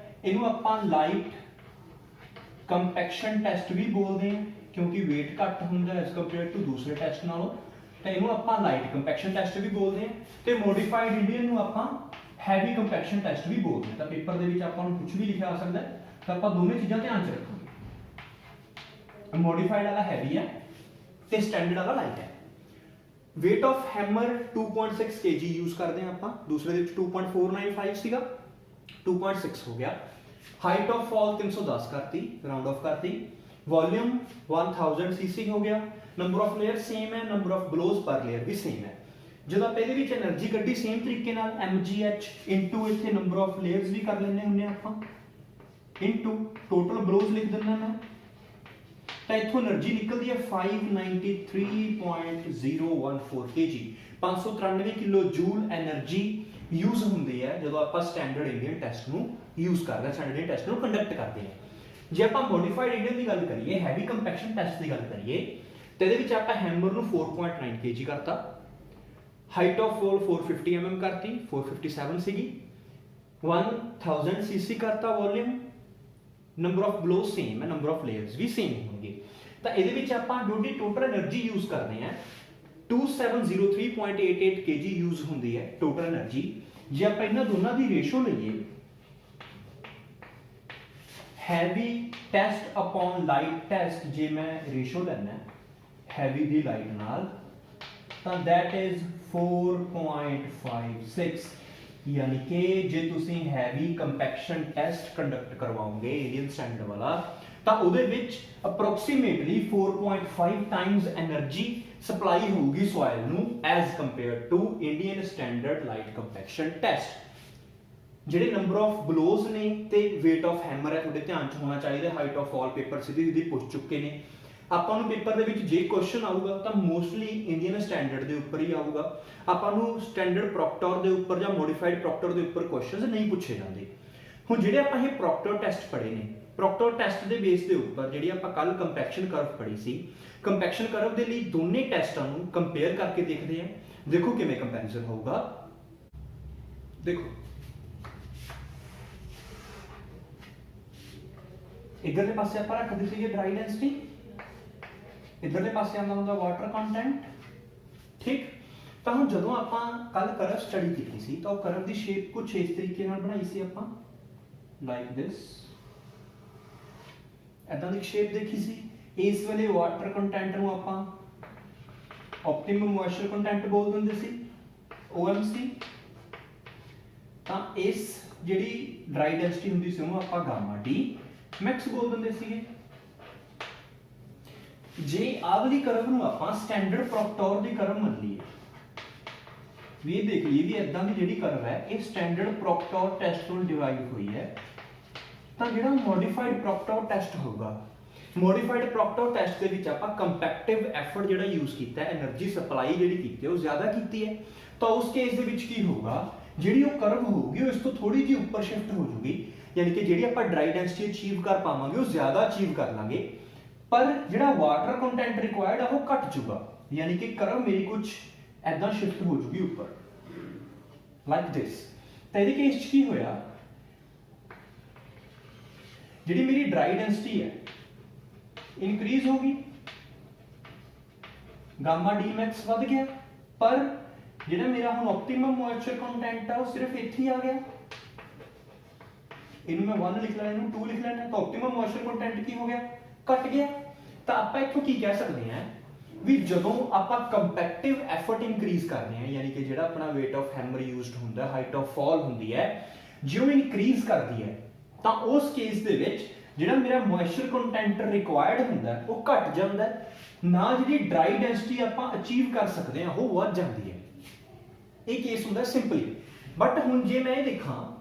ਇਹਨੂੰ ਆਪਾਂ ਲਾਈਟ ਕੰਪੈਕਸ਼ਨ ਟੈਸਟ ਵੀ ਬੋਲਦੇ ਆ ਕਿਉਂਕਿ weight ਘੱਟ ਹੁੰਦਾ ਐਸ ਕੰਪੇਅਰ ਟੂ ਦੂਸਰੇ ਟੈਸਟ ਨਾਲੋਂ, ਤਾਂ ਇਹਨੂੰ ਆਪਾਂ ਲਾਈਟ ਕੰਪੈਕਸ਼ਨ ਟੈਸਟ ਵੀ ਬੋਲਦੇ ਆ। ਤੇ ਮੋਡੀਫਾਈਡ ਇੰਡੀਅਨ ਨੂੰ ਆਪਾਂ ਹੈਵੀ ਕੰਪੈਕਸ਼ਨ ਟੈਸਟ ਵੀ ਬੋਲਦੇ ਆ। ਤਾਂ ਪੇਪਰ ਦੇ ਵਿੱਚ ਆਪਾਂ ਨੂੰ ਕੁਝ ਵੀ ਲਿਖਿਆ ਆ ਸਕਦਾ, ਤਾਂ ਆਪਾਂ ਦੋਨੇ ਚੀਜ਼ਾਂ ਧਿਆਨ ਚ ਰੱਖਾਂਗੇ। ਮੋਡੀਫਾਈਡ ਵਾਲਾ ਹੈਵੀ ਹੈ ਤੇ ਸਟੈਂਡਰਡ ਵਾਲਾ ਲਾਈਟ ਹੈ। weight of hammer 2.6 kg use ਕਰਦੇ ਆ ਆਪਾਂ, ਦੂਸਰੇ ਦੇ ਵਿੱਚ 2.495 ਸੀਗਾ 2.6 ਹੋ ਗਿਆ। ਹਾਈਟ ਆਫ ਫਾਲ 310 ਕਰਤੀ, ਰਾਉਂਡ ਆਫ ਕਰਤੀ। वॉल्यूम 1000 सीसी हो गया, नंबर ऑफ लेयर सेम है, नंबर ऑफ ब्लोज पर लेयर भी सेम है। ਜਦੋਂ ਆਪਾਂ ਇਹਦੇ ਵਿੱਚ એનર્ਜੀ ਕੱਢੀ ਸੇਮ ਤਰੀਕੇ ਨਾਲ mgh ਇਨਟੂ ਇੱਥੇ ਨੰਬਰ ਆਫ ਲੇਅਰਸ ਵੀ ਕਰ ਲੈਣੇ ਹੁੰਦੇ ਆਪਾਂ ਇਨਟੂ ਟੋਟਲ ਬਲੋਜ਼ ਲਿਖ ਦਿੰਦਾ ਮੈਂ, ਤਾਂ ਇੱਥੋਂ એનર્ਜੀ ਨਿਕਲਦੀ ਹੈ 593.014 kg, 593 kilo Joule energy use ਹੁੰਦੀ ਹੈ ਜਦੋਂ ਆਪਾਂ ਸਟੈਂਡਰਡ ਇੰਡੀਅਨ ਟੈਸਟ ਨੂੰ ਯੂਜ਼ ਕਰਦੇ ਹਾਂ, ਸਟੈਂਡਰਡ ਇੰਡੀਅਨ ਟੈਸਟ ਨੂੰ ਕੰਡਕਟ ਕਰਦੇ ਹਾਂ। ਜੇ ਆਪਾਂ ਮੋਡੀਫਾਈਡ ਇੰਡੀਅਨ ਦੀ ਗੱਲ ਕਰੀਏ, ਹੈਵੀ ਕੰਪੈਕਸ਼ਨ ਟੈਸਟ ਦੀ ਗੱਲ ਕਰੀਏ, ਤੇ ਇਹਦੇ ਵਿੱਚ ਆਪਾਂ ਹੈਮਰ ਨੂੰ 4.9 kg ਕਰਤਾ, ਹਾਈਟ ਆਫ ਫੋਲ 450 mm ਕਰਤੀ, 457 ਸੀਗੀ, 1000 cc ਕਰਤਾ volume, number of blows same ਹੈ, ਨੰਬਰ ਆਫ ਲੇਅਰਸ ਵੀ ਸੇਮ ਹੋਣਗੇ। ਤਾਂ ਇਹਦੇ ਵਿੱਚ ਆਪਾਂ ਜਿਹੜੀ ਟੋਟਲ એનર્ਜੀ ਯੂਜ਼ ਕਰਦੇ ਹਾਂ 2703.88 kg ਯੂਜ਼ ਹੁੰਦੀ ਹੈ ਟੋਟਲ એનર્ਜੀ। ਜੇ ਆਪਾਂ ਇਹਨਾਂ ਦੋਨਾਂ ਦੀ ਰੇਸ਼ੋ ਲਈਏ heavy test upon light test, ਜੇ ਮੈਂ ਰੇਸ਼ੋ ਲੈਣਾ ਹੈਵੀ ਦੀ ਲਾਈਟ ਨਾਲ, ਤਾਂ that is 4.56, यानी कि जे तुसी हैवी कंपैक्शन टेस्ट कंडक्ट करवाओगे इंडियन स्टैंडर्ड वाला, ਤਾਂ ਉਹਦੇ ਵਿੱਚ ਅਪਰੋਕਸੀਮੇਟਲੀ 4.5 ਟਾਈਮਸ એનર્ਜੀ ਸਪਲਾਈ ਹੋਊਗੀ ਸੋਇਲ ਨੂੰ as compared to Indian standard light compaction test. ਜਿਹੜੇ ਨੰਬਰ ਆਫ ਬਲੋਜ਼ ਨੇ ਤੇ weight ਆਫ ਹੈਮਰ ਹੈ ਤੁਹਾਡੇ ਧਿਆਨ ਚ ਹੋਣਾ ਚਾਹੀਦਾ। ਹਾਈਟ ਆਫ ਫਾਲ ਪੇਪਰ ਸਿੱਧੀ ਸਿੱਧੀ ਪੁੱਛ ਚੁੱਕੇ ਨੇ ਆਪਾਂ ਨੂੰ ਪੇਪਰ ਦੇ ਵਿੱਚ, ਜੇ ਕੁਐਸਚਨ ਆਊਗਾ ਤਾਂ ਮੋਸਟਲੀ ਇੰਡੀਅਨ ਸਟੈਂਡਰਡ ਦੇ ਉੱਪਰ ਹੀ ਆਊਗਾ। ਆਪਾਂ ਨੂੰ ਸਟੈਂਡਰਡ ਪ੍ਰੋਕਟਰ ਦੇ ਉੱਪਰ ਜਾਂ ਮੋਡੀਫਾਈਡ ਪ੍ਰੋਕਟਰ ਦੇ ਉੱਪਰ ਕੁਐਸਚਨਸ ਨਹੀਂ ਪੁੱਛੇ ਜਾਂਦੇ। ਹੁਣ ਜਿਹੜੇ ਆਪਾਂ ਇਹ ਪ੍ਰੋਕਟਰ ਟੈਸਟ ਪੜ੍ਹੇ ਨੇ, ਪ੍ਰੋਕਟਰ ਟੈਸਟ ਦੇ ਬੇਸ ਦੇ ਉੱਪਰ ਜਿਹੜੀ ਆਪਾਂ ਕੱਲ ਕੰਪੈਕਸ਼ਨ ਕਰਵ ਪੜ੍ਹੀ ਸੀ, ਕੰਪੈਕਸ਼ਨ ਕਰਵ ਦੇ ਲਈ ਦੋਨੇ ਟੈਸਟਾਂ ਨੂੰ ਕੰਪੇਅਰ ਕਰਕੇ ਦੇਖਦੇ ਹਾਂ। ਦੇਖੋ ਕਿਵੇਂ ਕੰਪੈਰੀਜ਼ਨ ਹੋਊਗਾ। ਦੇਖੋ इधरले पासे ਆਪਾਂ ਰੱਖਦੇ ਸੀਗੇ ਡਰਾਈ ਡੈਂਸਿਟੀ, ਇਧਰਲੇ ਪਾਸੇ ਆਉਂਦਾ ਹੁੰਦਾ ਵਾਟਰ ਕੰਟੈਂਟ, ਠੀਕ। ਤਾਂ ਹੁਣ ਜਦੋਂ ਆਪਾਂ ਕੱਲ ਕਰਵ ਸਟੱਡੀ ਕੀਤੀ ਸੀ ਤਾਂ ਉਹ ਕਰਵ ਦੀ ਸ਼ੇਪ ਕੁਝ ਇਸ ਤਰੀਕੇ ਨਾਲ ਬਣਾਈ ਸੀ ਆਪਾਂ, ਲਾਈਕ ਦਿਸ, ਇਦਾਂ ਦੀ ਸ਼ੇਪ ਦੇਖੀ ਸੀ। ਇਸ ਵੇਲੇ ਵਾਟਰ ਕੰਟੈਂਟ ਨੂੰ ਆਪਾਂ ਆਪਟੀਮਮ ਮੋਇਸਚਰ ਕੰਟੈਂਟ ਬੋਲ ਦਿੰਦੇ ਸੀ, OMC। ਤਾਂ ਇਸ ਜਿਹੜੀ ਡਰਾਈ ਡੈਂਸਿਟੀ ਹੁੰਦੀ ਸੀ ਉਹਨੂੰ ਆਪਾਂ ਗਾਮਾ ਡੀ ਮੈਕਸ ਬੋਲ ਦਿੰਦੇ ਸੀਗੇ। ਜੇ ਆਹ ਵਾਲੀ ਕਰਵ ਨੂੰ ਆਪਾਂ ਸਟੈਂਡਰਡ ਪ੍ਰੋਕਟਰ ਦੀ ਕਰਵ ਮੰਨ ਲਈਏ, ਵੀ ਇਹ ਦੇਖ ਲਈਏ ਵੀ ਇਦਾਂ ਦੀ ਜਿਹੜੀ ਕਰਵ ਹੈ ਇਹ ਸਟੈਂਡਰਡ ਪ੍ਰੋਕਟਰ ਟੈਸਟ ਤੋਂ ਡਿਰਾਈਵ ਹੋਈ ਹੈ, ਤਾਂ ਜਿਹੜਾ ਮੋਡੀਫਾਈਡ ਪ੍ਰੋਕਟਰ ਟੈਸਟ ਹੋਊਗਾ, ਮੋਡੀਫਾਈਡ ਪ੍ਰੋਕਟਰ ਟੈਸਟ ਦੇ ਵਿੱਚ ਆਪਾਂ ਕੰਪੈਕਟਿਵ ਐਫਰਟ ਜਿਹੜਾ ਯੂਜ਼ ਕੀਤਾ ਹੈ, એનર્ਜੀ ਸਪਲਾਈ ਜਿਹੜੀ ਕੀਤੀ ਹੈ ਉਹ ਜ਼ਿਆਦਾ ਕੀਤੀ ਹੈ। ਤਾਂ ਉਸ ਕੇਸ ਦੇ ਵਿੱਚ ਕੀ ਹੋਊਗਾ, ਜਿਹੜੀ ਉਹ ਕਰਵ ਹੋਊਗੀ ਉਹ ਇਸ ਤੋਂ ਥੋੜੀ ਜਿਹੀ ਉੱਪਰ ਸ਼ਿਫਟ ਹੋ ਜੂਗੀ, यानी कि ਜਿਹੜੀ ਆਪਾਂ ਡਰਾਈ ਡੈਂਸਿਟੀ ਅਚੀਵ ਕਰ ਪਾਵਾਂਗੇ ਉਹ ਜ਼ਿਆਦਾ ਅਚੀਵ ਕਰ ਲਾਂਗੇ, ਪਰ ਜਿਹੜਾ ਵਾਟਰ ਕੰਟੈਂਟ ਰਿਕੁਆਇਰਡ ਆ ਉਹ ਘਟ ਜੂਗਾ, यानी कि ਕਰਵ ਮੇਰੀ ਕੁਝ ਐਦਾਂ ਸ਼ਿਫਟ ਹੋ ਜੂਗੀ ਉੱਪਰ, ਲਾਈਕ ਦਿਸ। ਤਾਂ ਇਹਦੇ ਕੇਸ 'ਚ ਕੀ ਹੋਇਆ, ਜਿਹੜੀ ਮੇਰੀ ਡਰਾਈ ਡੈਂਸਿਟੀ ਹੈ ਇਨਕਰੀਜ਼ ਹੋ ਗਈ, ਗਾਮਾ ਡੀ ਮੈਕਸ ਵੱਧ ਗਿਆ, ਪਰ ਜਿਹੜਾ ਮੇਰਾ ਹੁਣ ਆਪਟੀਮਮ ਮੋਇਸਚਰ ਕੰਟੈਂਟ ਆ ਉਹ ਸਿਰਫ ਇੱਥੇ ਹੀ ਆ ਗਿਆ। ਇਹਨੂੰ ਮੈਂ 1 ਲਿਖ ਲੈਣਾ, ਇਹਨੂੰ 2 ਲਿਖ ਲੈਣਾ, ਤਾਂ ਆਪਟੀਮਮ ਮੋਇਸਚਰ ਕੰਟੈਂਟ ਕੀ ਹੋ ਗਿਆ, ਘਟ ਗਿਆ। ਤਾਂ ਆਪਾਂ ਇੱਥੋਂ ਕੀ ਕਹਿ ਸਕਦੇ ਹਾਂ ਵੀ ਜਦੋਂ ਆਪਾਂ ਕੰਪੈਕਟਿਵ ਐਫਰਟ ਇਨਕਰੀਜ਼ ਕਰਦੇ ਹਾਂ, ਯਾਨੀ ਕਿ ਜਿਹੜਾ ਆਪਣਾ weight ਆਫ ਹੈਮਰ ਯੂਜ਼ਡ ਹੁੰਦਾ, ਹਾਈਟ ਆਫ ਫਾਲ ਹੁੰਦੀ ਹੈ, ਜੇ ਉਹ ਇਨਕਰੀਜ਼ ਕਰਦੀ ਹੈ ਤਾਂ ਉਸ ਕੇਸ ਦੇ ਵਿੱਚ ਜਿਹੜਾ ਮੇਰਾ ਮੋਇਸਚਰ ਕੰਟੈਂਟ ਰਿਕੁਆਇਰਡ ਹੁੰਦਾ ਉਹ ਘਟ ਜਾਂਦਾ, ਨਾ ਜਿਹੜੀ ਡਰਾਈ ਡੈਂਸਿਟੀ ਆਪਾਂ ਅਚੀਵ ਕਰ ਸਕਦੇ ਹਾਂ ਉਹ ਵੱਧ ਜਾਂਦੀ ਹੈ। ਇਹ ਕੇਸ ਹੁੰਦਾ ਸਿੰਪਲੀ। ਬਟ ਹੁਣ ਜੇ ਮੈਂ ਇਹ ਦੇਖਾਂ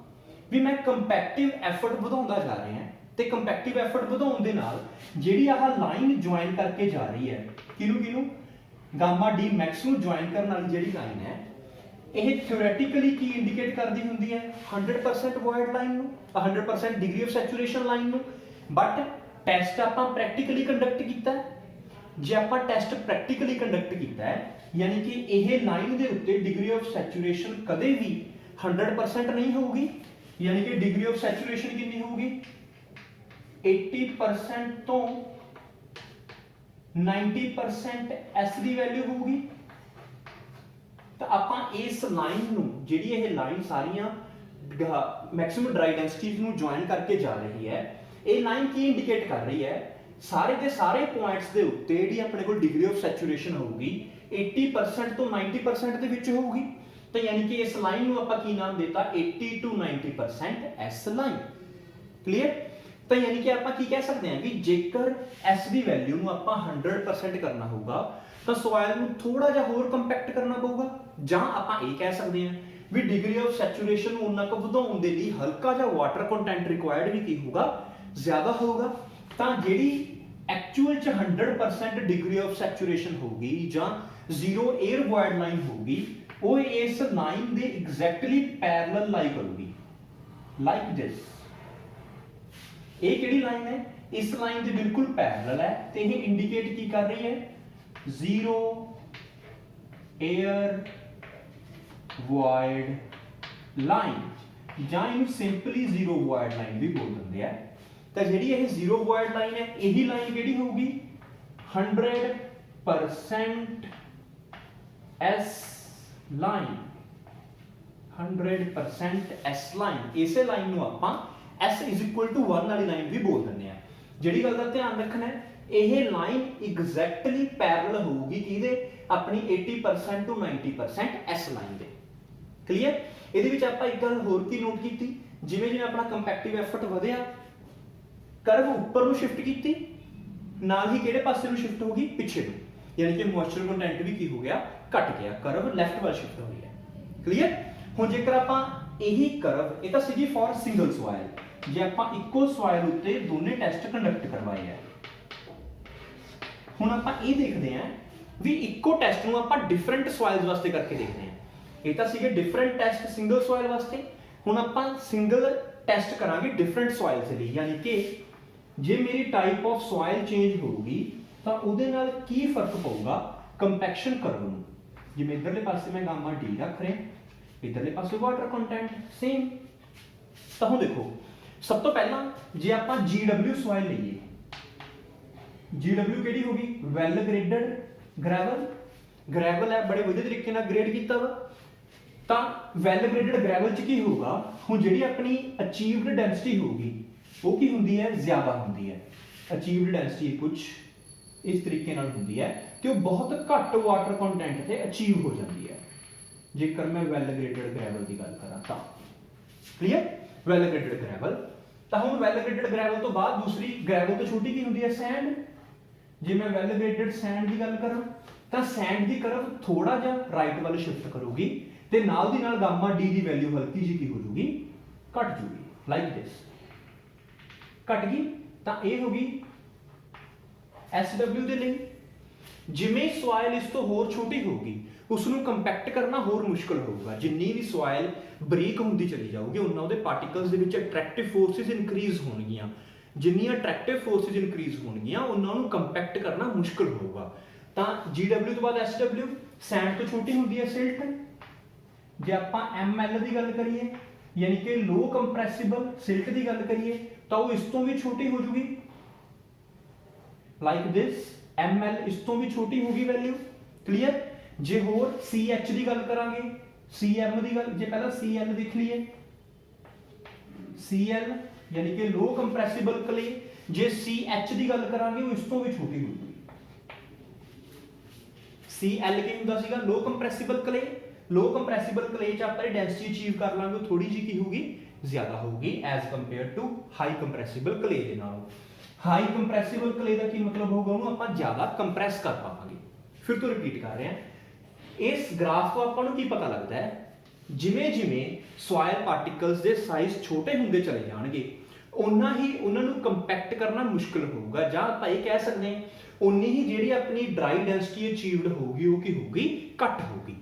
ਵੀ ਮੈਂ ਕੰਪੈਕਟਿਵ ਐਫਰਟ ਵਧਾਉਂਦਾ ਜਾ ਰਿਹਾ ਤੇ ਕੰਪੈਕਟਿਵ ਐਫਰਟ ਵਧਾਉਣ ਦੇ ਨਾਲ ਜਿਹੜੀ ਆਹ ਲਾਈਨ ਜੁਆਇਨ ਕਰਕੇ ਜਾ ਰਹੀ ਹੈ, ਕਿਹਨੂੰ ਗਾਮਾ ਡੀ ਮੈਕਸ ਨੂੰ ਜੁਆਇਨ ਕਰਨ ਵਾਲੀ ਜਿਹੜੀ ਲਾਈਨ ਹੈ, ਇਹ ਥਿਓਰੈਟਿਕਲੀ ਕੀ ਇੰਡੀਕੇਟ ਕਰਦੀ ਹੁੰਦੀ ਹੈ, 100% ਵੋਇਡ ਲਾਈਨ ਨੂੰ, 100% ਡਿਗਰੀ ਆਫ ਸੈਚੂਰੇਸ਼ਨ ਲਾਈਨ ਨੂੰ। ਬਟ ਟੈਸਟ ਆਪਾਂ ਪ੍ਰੈਕਟੀਕਲੀ ਕੰਡਕਟ ਕੀਤਾ ਹੈ। ਜੇ ਆਪਾਂ ਟੈਸਟ ਪ੍ਰੈਕਟੀਕਲੀ ਕੰਡਕਟ ਕੀਤਾ ਹੈ, ਯਾਨੀ ਕਿ ਇਹ ਲਾਈਨ ਦੇ ਉੱਤੇ ਡਿਗਰੀ ਆਫ ਸੈਚੂਰੇਸ਼ਨ ਕਦੇ ਵੀ 100% ਨਹੀਂ ਹੋਊਗੀ, यानी कि डिग्री ऑफ सैचुरेशन कितनी होगी, 80% तो 90% एस की वैल्यू होगी। तो ਆਪਾਂ ਇਸ ਲਾਈਨ ਨੂੰ, ਜਿਹੜੀ ਇਹ ਲਾਈਨ ਸਾਰੀਆਂ ਮੈਕਸਿਮਮ ਡਰਾਈ ਡੈਂਸਿਟੀਜ਼ ਨੂੰ ਜੁਆਇਨ ਕਰਕੇ ਜਾ ਰਹੀ ਹੈ, ਇਹ ਲਾਈਨ ਕੀ ਇੰਡੀਕੇਟ ਕਰ ਰਹੀ ਹੈ, ਸਾਰੇ ਦੇ ਸਾਰੇ ਪੁਆਇੰਟਸ ਦੇ ਉੱਤੇ ਜਿਹੜੀ ਆਪਣੇ ਕੋਲ ਡਿਗਰੀ ਆਫ ਸੈਚੂਰੇਸ਼ਨ ਹੋਊਗੀ 80% ਤੋਂ 90% ਦੇ ਵਿੱਚ ਹੋਊਗੀ। तो यानी कि इस लाइन ਨੂੰ ਆਪਾਂ ਕੀ ਨਾਮ ਦਿੱਤਾ, 80 to 90% एस लाइन। क्लियर। ਤਾਂ ਯਾਨੀ ਕਿ ਆਪਾਂ ਕੀ ਕਹਿ ਸਕਦੇ ਹਾਂ ਵੀ ਜੇਕਰ S ਦੀ ਵੈਲਿਊ ਨੂੰ ਆਪਾਂ 100% ਕਰਨਾ ਹੋਊਗਾ ਤਾਂ ਸੋਇਲ ਨੂੰ ਥੋੜਾ ਜਿਹਾ ਹੋਰ ਕੰਪੈਕਟ ਕਰਨਾ ਪਊਗਾ, ਜਾਂ ਆਪਾਂ ਇਹ ਕਹਿ ਸਕਦੇ ਹਾਂ ਵੀ ਡਿਗਰੀ ਆਫ ਸੈਚੂਰੇਸ਼ਨ ਨੂੰ ਉਨਾ ਕੁ ਵਧਾਉਣ ਦੇ ਲਈ ਹਲਕਾ ਜਿਹਾ ਵਾਟਰ ਕੰਟੈਂਟ ਰਿਕੁਆਇਰਡ ਵੀ ਕੀ ਹੋਊਗਾ, ਜ਼ਿਆਦਾ ਹੋਊਗਾ। ਤਾਂ ਜਿਹੜੀ ਐਕਚੁਅਲ ਚ 100% ਡਿਗਰੀ ਆਫ ਸੈਚੂਰੇਸ਼ਨ ਹੋਊਗੀ ਜਾਂ ਜ਼ੀਰੋ 에ਅਰ ਵੋਇਡ ਲਾਈਨ ਹੋਊਗੀ, ਉਹ ਇਸ ਲਾਈਨ ਦੇ ਐਗਜ਼ੈਕਟਲੀ ਪੈਰਲਲ ਲਾਈ ਕਰੂਗੀ, ਲਾਈਕ ਦਿਸ। ਇਹ ਕਿਹੜੀ ਲਾਈਨ ਹੈ, ਇਸ ਲਾਈਨ ਦੇ ਬਿਲਕੁਲ ਪੈਰਲਲ ਹੈ ਤੇ ਇਹ ਇੰਡੀਕੇਟ ਕੀ ਕਰ ਰਹੀ ਹੈ, ਜ਼ੀਰੋ 에ਅਰ ਵੋਇਡ ਲਾਈਨ, ਜਾਂ ਇਹਨੂੰ ਸਿੰਪਲੀ ਜ਼ੀਰੋ ਵੋਇਡ ਲਾਈਨ ਵੀ ਬੋਲ ਦਿੰਦੇ ਆ। ਤਾਂ ਜਿਹੜੀ ਇਹ ਜ਼ੀਰੋ ਵੋਇਡ ਲਾਈਨ ਹੈ, ਇਹੀ ਲਾਈਨ ਕਿਹੜੀ ਹੋਊਗੀ, 100% S ਲਾਈਨ, 100% S ਲਾਈਨ। ਇਸੇ ਲਾਈਨ ਨੂੰ ਆਪਾਂ S is equal to 1 ਵਾਲੀ ਲਾਈਨ ਵੀ ਬੋਲ ਦਿੰਦੇ ਆ। ਜਿਹੜੀ ਗੱਲ ਦਾ ਧਿਆਨ ਰੱਖਣਾ ਹੈ, ਇਹ ਲਾਈਨ ਐਗਜ਼ੈਕਟਲੀ ਪੈਰਲਲ ਹੋਊਗੀ ਕਿਹਦੇ, ਆਪਣੀ 80% to 90% S ਲਾਈਨ ਦੇ। ਕਲੀਅਰ। ਇਹਦੇ ਵਿੱਚ ਆਪਾਂ ਇੱਕ ਗੱਲ ਹੋਰ ਕੀ ਨੋਟ ਕੀਤੀ, ਜਿਵੇਂ ਜਿਵੇਂ ਆਪਣਾ ਕੰਪੈਕਟਿਵ ਐਫਰਟ ਵਧਿਆ, ਕਰਵ ਉੱਪਰ ਨੂੰ ਸ਼ਿਫਟ ਕੀਤੀ, ਨਾਲ ਹੀ ਕਿਹੜੇ ਪਾਸੇ ਨੂੰ ਸ਼ਿਫਟ ਹੋਗੀ, ਪਿੱਛੇ ਨੂੰ, ਯਾਨੀ ਕਿ ਮੋਇਸਚਰ ਕੰਟੈਂਟ ਵੀ ਕੀ ਹੋ ਗਿਆ, ਘਟ ਗਿਆ, ਕਰਵ ਲੈਫਟ ਵੱਲ ਸ਼ਿਫਟ ਹੋ ਗਿਆ। ਕਲੀਅਰ। ਹੁਣ ਜੇਕਰ ਆਪਾਂ ਇਹੀ ਕਰਵ, ਇਹ ਤਾਂ ਸੀਗੀ ਫॉर ਸਿੰਗਲ ਸੋਇਲ, ਜੇ ਆਪਾਂ ਇੱਕੋ ਸੋਇਲ ਉੱਤੇ ਦੋਨੇ ਟੈਸਟ ਕੰਡਕਟ ਕਰਵਾਏ ਆ, ਹੁਣ ਆਪਾਂ ਇਹ ਦੇਖਦੇ ਹਾਂ ਵੀ ਇੱਕੋ ਟੈਸਟ ਨੂੰ ਆਪਾਂ ਡਿਫਰੈਂਟ ਸੋਇਲਸ ਵਾਸਤੇ ਕਰਕੇ ਦੇਖਦੇ ਹਾਂ। ਇਹ ਤਾਂ ਸੀਗੇ ਡਿਫਰੈਂਟ ਟੈਸਟ ਸਿੰਗਲ ਸੋਇਲ ਵਾਸਤੇ, ਹੁਣ ਆਪਾਂ ਸਿੰਗਲ ਟੈਸਟ ਕਰਾਂਗੇ ਡਿਫਰੈਂਟ ਸੋਇਲਸ ਦੇ ਲਈ। ਯਾਨੀ ਕਿ ਜੇ ਮੇਰੀ ਟਾਈਪ ਆਫ ਸੋਇਲ ਚੇਂਜ ਹੋਊਗੀ ਤਾਂ ਉਹਦੇ ਨਾਲ ਕੀ ਫਰਕ ਪਊਗਾ ਕੰਪੈਕਸ਼ਨ ਕਰਵ ਨੂੰ। ਜਿਵੇਂ ਇਧਰਲੇ ਪਾਸੇ ਮੈਂ ਗਾਮਾ D ਰੱਖ ਰਿਹਾ, ਇਧਰਲੇ ਪਾਸੇ ਵਾਟਰ ਕੰਟੈਂਟ ਸੇਮ। ਤਾਂ ਹੁਣ ਦੇਖੋ, ਸਭ ਤੋਂ ਪਹਿਲਾਂ ਜੇ ਆਪਾਂ GW ਸੋਇਲ ਲਈਏ, GW ਕਿਹੜੀ ਹੋਗੀ, ਵੈਲ ਗ੍ਰੇਡਡ ਗ੍ਰੈਵਲ। ਗ੍ਰੈਵਲ ਹੈ, ਬੜੇ ਵਧੀਆ ਤਰੀਕੇ ਨਾਲ ਗ੍ਰੇਡ ਕੀਤਾ ਵਾ। ਤਾਂ ਵੈਲ ਗ੍ਰੇਡਡ ਗ੍ਰੈਵਲ ਚ ਕੀ ਹੋਊਗਾ, ਹੁਣ ਜਿਹੜੀ ਆਪਣੀ ਅਚੀਵਡ ਡੈਂਸਿਟੀ ਹੋਊਗੀ ਉਹ ਕੀ ਹੁੰਦੀ ਹੈ, ਜ਼ਿਆਦਾ ਹੁੰਦੀ ਹੈ। ਅਚੀਵਡ ਡੈਂਸਿਟੀ ਕੁਝ ਇਸ ਤਰੀਕੇ ਨਾਲ ਹੁੰਦੀ ਹੈ ਕਿ ਉਹ ਬਹੁਤ ਘੱਟ ਵਾਟਰ ਕੰਟੈਂਟ ਤੇ ਅਚੀਵ ਹੋ ਜਾਂਦੀ ਹੈ, ਜੇਕਰ ਮੈਂ ਵੈਲ ਗ੍ਰੇਡਡ ਗ੍ਰੈਵਲ ਦੀ ਗੱਲ ਕਰਾਂ ਤਾਂ। ਕਲੀਅਰ। Well graded gravel. ਤਾਂ ਹੁਣ ਵੈਲ ਗ੍ਰੇਡਡ ਗ੍ਰੈਵਲ ਤੋਂ ਬਾਅਦ ਦੂਸਰੀ ਗ੍ਰੈਵਲ ਤੋਂ ਛੋਟੀ ਕੀ ਹੁੰਦੀ ਹੈ, ਸੈਂਡ। ਜੇ ਮੈਂ ਵੈਲ ਗ੍ਰੇਡਡ ਸੈਂਡ ਦੀ ਗੱਲ ਕਰਾਂ ਤਾਂ ਸੈਂਡ ਦੀ ਕਰਵ ਥੋੜਾ ਜਿਹਾ ਰਾਈਟ ਵੱਲ ਸ਼ਿਫਟ ਕਰੂਗੀ ਤੇ ਨਾਲ ਦੀ ਨਾਲ ਗਾਮਾ D ਦੀ ਵੈਲਿਊ ਹਲਕੀ ਜਿਹੀ ਕੀ ਹੋ ਜੂਗੀ, ਘਟ ਜੂਗੀ, ਲਾਈਕ ਦਿਸ। ਘਟ ਗਈ ਤਾਂ ਇਹ ਹੋਗੀ SW ਦੇ ਲਈ। ਜਿਵੇਂ ਸੋਇਲ ਇਸ ਤੋਂ ਹੋਰ ਛੋਟੀ ਹੋਊਗੀ, ਉਸ ਨੂੰ ਕੰਪੈਕਟ ਕਰਨਾ ਹੋਰ ਮੁਸ਼ਕਲ ਹੋਊਗਾ। ਜਿੰਨੀ ਵੀ ਸੋਇਲ ਬਰੀਕ ਹੁੰਦੀ ਚਲੀ ਜਾਊਗੀ, ਉਹਨਾਂ ਉਹਦੇ ਪਾਰਟੀਕਲਸ ਦੇ ਵਿੱਚ ਅਟਰੈਕਟਿਵ ਫੋਰਸਿਸ ਇਨਕਰੀਜ਼ ਹੋਣਗੀਆਂ। ਜਿੰਨੀਆਂ ਅਟਰੈਕਟਿਵ ਫੋਰਸਿਸ ਇਨਕਰੀਜ਼ ਹੋਣਗੀਆਂ, ਉਹਨਾਂ ਨੂੰ ਕੰਪੈਕਟ ਕਰਨਾ ਮੁਸ਼ਕਲ ਹੋਊਗਾ। ਤਾਂ GW ਤੋਂ ਬਾਅਦ SW, ਸੈਂਡ ਤੋਂ ਛੋਟੀ ਹੁੰਦੀ ਹੈ ਸਿਲਟ। ਜੇ ਆਪਾਂ ML ਦੀ ਗੱਲ ਕਰੀਏ, ਯਾਨੀ ਕਿ ਲੋ ਕੰਪਰੈਸਿਬਲ ਸਿਲਟ ਦੀ ਗੱਲ ਕਰੀਏ, ਤਾਂ ਉਹ ਇਸ ਤੋਂ ਵੀ ਛੋਟੀ ਹੋ ਜੂਗੀ, ਲਾਈਕ ਦਿਸ। ML ਇਸ ਤੋਂ ਵੀ ਛੋਟੀ ਹੋਗੀ ਵੈਲਿਊ। ਕਲੀਅਰ। ਜੇ ਹੋਰ CH ਦੀ ਗੱਲ ਕਰਾਂਗੇ, CM ਦੀ ਗੱਲ, ਜੇ ਪਹਿਲਾਂ CL ਦੇਖ ਲਈਏ, CL ਯਾਨੀ ਕਿ ਲੋ ਕੰਪਰੈਸਿਬਲ ਕਲੇ, ਜੇ CH ਦੀ ਗੱਲ ਕਰਾਂਗੇ ਉਹ ਇਸ ਤੋਂ ਵੀ ਛੋਟੀ ਹੋਊਗੀ। CL ਕੀ ਹੁੰਦਾ ਸੀਗਾ, ਲੋ ਕੰਪਰੈਸਿਬਲ ਕਲੇ। ਲੋ ਕੰਪਰੈਸਿਬਲ ਕਲੇ ਚ ਆਪਾਂ ਡੈਂਸਿਟੀ ਅਚੀਵ ਕਰ ਲਾਂਗੇ, ਉਹ ਥੋੜੀ ਜਿਹੀ ਕੀ ਹੋਊਗੀ, ਜ਼ਿਆਦਾ ਹੋਊਗੀ ਐਜ਼ ਕੰਪੇਅਰ ਟੂ ਹਾਈ ਕੰਪਰੈਸਿਬਲ ਕਲੇ ਦੇ ਨਾਲੋਂ। ਹਾਈ ਕੰਪਰੈਸਿਬਲ ਕਲੇ ਦਾ ਕੀ ਮਤਲਬ ਹੋਊਗਾ, ਉਹਨੂੰ ਆਪਾਂ ਜ਼ਿਆਦਾ ਕੰਪਰੈਸ ਕਰ ਪਾਵਾਂਗੇ। ਫਿਰ ਤੋਂ ਰਿਪੀਟ ਕਰ ਰਹੇ ਹਾਂ, ਇਸ ਗ੍ਰਾਫ ਤੋਂ ਆਪਾਂ ਨੂੰ ਕੀ ਪਤਾ ਲੱਗਦਾ ਹੈ, ਜਿਵੇਂ ਜਿਵੇਂ ਸੋਇਲ ਪਾਰਟੀਕਲਸ ਦੇ ਸਾਈਜ਼ ਛੋਟੇ ਹੁੰਦੇ ਚਲੇ ਜਾਣਗੇ, ਉਨਾ ਹੀ ਉਹਨਾਂ ਨੂੰ ਕੰਪੈਕਟ ਕਰਨਾ ਮੁਸ਼ਕਲ ਹੋਊਗਾ, ਜਾਂ ਆਪਾਂ ਇਹ ਕਹਿ ਸਕਦੇ ਹਾਂ ਉਨੀ ਹੀ ਜਿਹੜੀ ਆਪਣੀ ਡਰਾਈ ਡੈਂਸਿਟੀ ਅਚੀਵਡ ਹੋਊਗੀ ਉਹ ਕੀ ਹੋਊਗੀ, ਘੱਟ ਹੋਊਗੀ।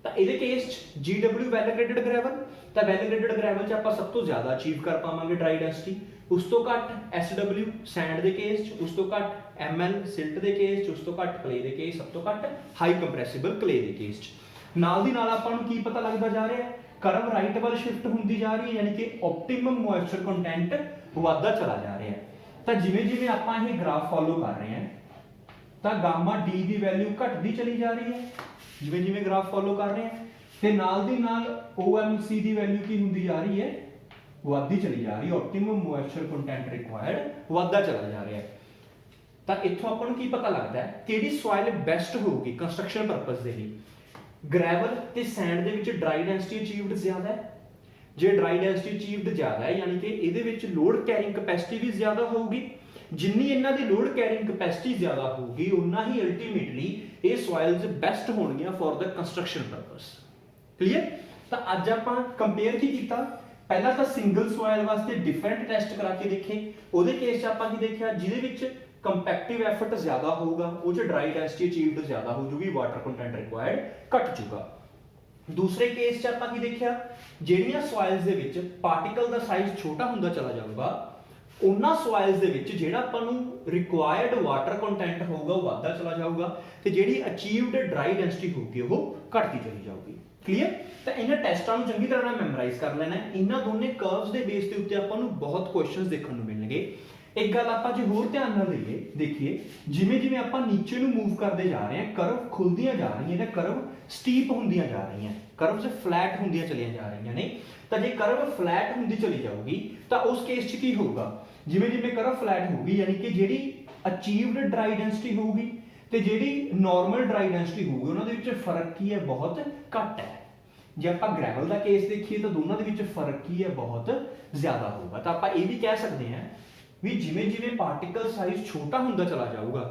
ਤਾਂ ਇਹਦੇ ਕੇਸ ਚ GW ਵੈਲ ਗ੍ਰੇਡਡ ਗ੍ਰੈਵਲ, ਤਾਂ ਵੈਲ ਗ੍ਰੇਡਡ ਗ੍ਰੈਵਲ ਚ ਆਪਾਂ ਸਭ ਤੋਂ ਜ਼ਿਆਦਾ ਅਚੀਵ ਕਰ ਪਾਵਾਂਗੇ ਡਰਾਈ ਡੈਂਸਿਟੀ। ਉਸ ਤੋਂ ਘੱਟ SW ਸੈਂਡ ਦੇ ਕੇਸ ਚ, ਉਸ ਤੋਂ ਘੱਟ ML ਸਿਲਟ ਦੇ ਕੇਸ ਚ, ਉਸ ਤੋਂ ਘੱਟ ਕਲੇ ਦੇ ਕੇਸ, ਸਭ ਤੋਂ ਘੱਟ ਹਾਈ ਕੰਪਰੈਸਿਬਲ ਕਲੇ ਦੇ ਕੇਸ ਚ। ਨਾਲ ਦੀ ਨਾਲ ਆਪਾਂ ਨੂੰ ਕੀ ਪਤਾ ਲੱਗਦਾ ਜਾ ਰਿਹਾ ਹੈ, ਕਰਵ ਰਾਈਟ ਵੱਲ ਸ਼ਿਫਟ ਹੁੰਦੀ ਜਾ ਰਹੀ ਹੈ, ਯਾਨੀ ਕਿ ਆਪਟੀਮਮ ਮੋਇਸਚਰ ਕੰਟੈਂਟ ਵਧਦਾ ਚਲਾ ਜਾ ਰਿਹਾ ਹੈ। ਤਾਂ ਜਿਵੇਂ ਜਿਵੇਂ ਆਪਾਂ ਇਹ ਗ੍ਰਾਫ ਫੋਲੋ ਕਰ ਰਹੇ ਹਾਂ ਤਾਂ ਗਾਮਾ D ਦੀ ਵੈਲਿਊ ਘਟਦੀ ਚਲੀ ਜਾ ਰਹੀ ਹੈ, ਜਿਵੇਂ ਜਿਵੇਂ ਗ੍ਰਾਫ ਫੋਲੋ ਕਰ ਰਹੇ ਹਾਂ, ਤੇ ਨਾਲ ਦੀ ਨਾਲ OMC ਦੀ ਵੈਲਿਊ ਕੀ ਹੁੰਦੀ ਜਾ ਰਹੀ ਹੈ, ਵਧਦੀ ਚਲੀ ਜਾ ਰਹੀ ਹੈ। ਆਪਟੀਮਮ ਮੋਇਸਚਰ ਕੰਟੈਂਟ ਰਿਕੁਆਇਰਡ ਵਧਦਾ ਚਲਾ ਜਾ ਰਿਹਾ ਹੈ। ਤਾਂ ਇੱਥੋਂ ਆਪਾਂ ਨੂੰ ਕੀ ਪਤਾ ਲੱਗਦਾ ਹੈ, ਕਿਹੜੀ ਸੋਇਲ ਬੈਸਟ ਹੋਊਗੀ ਕੰਸਟਰਕਸ਼ਨ ਪਰਪਸ ਦੇ ਲਈ। ਗ੍ਰੈਵਲ ਤੇ ਸੈਂਡ ਦੇ ਵਿੱਚ ਡਰਾਈ ਡੈਂਸਿਟੀ ਅਚੀਵਡ ਜ਼ਿਆਦਾ ਹੈ, जे ड्राई डेंसिटी अचीव्ड ज़्यादा है यानी कि ये लोड कैरिंग कैपेसिटी भी ज़्यादा होगी, जिन्नी इन्हां दी लोड कैरिंग कैपेसिटी ज़्यादा होगी उन्ना ही अल्टीमेटली ये सॉइल्स बेस्ट होणगियां for the construction purpose. Clear? तो अज आपां कंपेयर की कीता, पहला तो सिंगल सॉइल वास्ते डिफरेंट टेस्ट करा के देखे, उहदे केस च आपां की देखिया जिहदे विच कंपैक्टिव एफर्ट ज्यादा होगा, वो जो ड्राई डेंसिटी अचीव्ड ज्यादा हो जूगी, वाटर कंटेंट रिक्वायर्ड घट जूगा। दूसरे केस च आपां की देखिया ਜਿਹੜੀਆਂ ਸॉइल्स ਦੇ ਵਿੱਚ ਪਾਰਟੀਕਲ ਦਾ ਸਾਈਜ਼ ਛੋਟਾ ਹੁੰਦਾ ਚਲਾ ਜਾਊਗਾ, ਉਹਨਾਂ ਸॉइल्स ਦੇ ਵਿੱਚ ਜਿਹੜਾ ਆਪਾਂ ਨੂੰ ਰਿਕੁਆਇਰਡ ਵਾਟਰ ਕੰਟੈਂਟ ਹੋਊਗਾ ਉਹ ਵਧਦਾ ਚਲਾ ਜਾਊਗਾ ਤੇ ਜਿਹੜੀ ਅਚੀਵਡ ਡਰਾਈ ਡੈਂਸਿਟੀ ਹੋਊਗੀ ਉਹ ਘਟਦੀ ਚਲੀ ਜਾਊਗੀ। ਕਲੀਅਰ? ਤਾਂ ਇਹਨਾਂ ਟੈਸਟਾਂ ਨੂੰ ਚੰਗੀ ਤਰ੍ਹਾਂ ਨਾਲ ਮੈਮੋਰਾਈਜ਼ ਕਰ ਲੈਣਾ ਹੈ। ਇਹਨਾਂ ਦੋਨੇ ਕਰਵਸ ਦੇ ਬੇਸ ਦੇ ਉੱਤੇ ਆਪਾਂ ਨੂੰ ਬਹੁਤ ਕੁਐਸਚਨਸ ਦੇਖਣ ਨੂੰ ਮਿਲਣਗੇ। एक गल आप जो होर ध्यान नाल देखिए, जिवें जिवें आप नीचे नूं मूव करते जा रहे हैं, कर्व खुलदियां जा रही हैं, कर्व स्टीप होंदियां जा रही हैं, कर्व्स फ्लैट होंदियां चलियां जा रही हैं। नहीं तो जे कर्व फ्लैट होंदी चली जाऊगी तो उस केस च की होगा, जिवें जिवें कर्व फ्लैट होगी यानी कि जिहड़ी अचीव्ड ड्राई डेंसिटी होगी ते जिहड़ी नॉर्मल ड्राई डेंसिटी होगी उन्हां दे विच फर्क की है, बहुत घट है। जे आप ग्रैवल का केस देखिए तो दोनों के विच फर्क की है, बहुत ज़्यादा होगा। तो आप ये भी कह सकते हैं भी जिवें जिवें पार्टिकल साइज छोटा हुंदा चला जाऊगा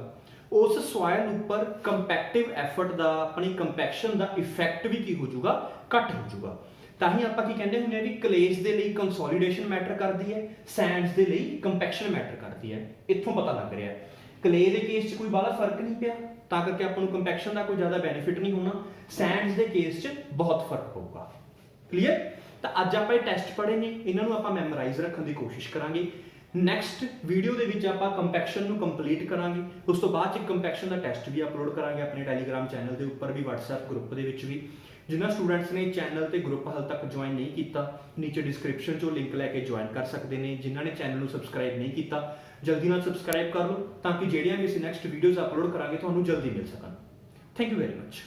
उस सॉइल उपर कंपैक्टिव एफर्ट दा, अपनी कंपैक्शन दा इफेक्ट भी की हो जाऊगा, घट हो जाऊगा। ताही आपां की कहंदे हुंदे आ भी क्लेस दे लई कंसोलीडेशन मैटर करदी है, सैंड्स दे लई कंपैक्शन मैटर करदी है। इत्थों पता लग रहा है क्ले दे केस च कोई बाला फर्क नहीं पिया, तां करके आपां नूं कंपैक्शन दा कोई ज़्यादा बेनिफिट नहीं होना, सैंड्स दे केस च बहुत फर्क पऊगा। क्लीयर? तो अज आपां ये टेस्ट पढ़े ने, इन्हां नूं आपां मैमोराइज रखण दी कोशिश करांगे। नैक्सट वीडियो के विच आपां कंपैक्शन नूं कंप्लीट करांगे, उस तो बाद कंपैक्शन का टेस्ट भी अपलोड करांगे अपने टैलीग्राम चैनल के उपर भी, व्हाट्सएप ग्रुप के विच भी। जिन्हां स्टूडेंट्स ने चैनल ते ग्रुप हाल तक ज्वाइन नहीं किया, नीचे डिस्क्रिप्शन चो लिंक लैके ज्वाइन कर सकते हैं। जिन्हां ने चैनल नूं सबसक्राइब नहीं किया जल्दी नाल सबसक्राइब कर लो, ताकि जिहड़ियां भी असीं नैक्सट वीडियोज़ अपलोड करांगे तुहानूं जल्दी मिल सकन। Thank you very much.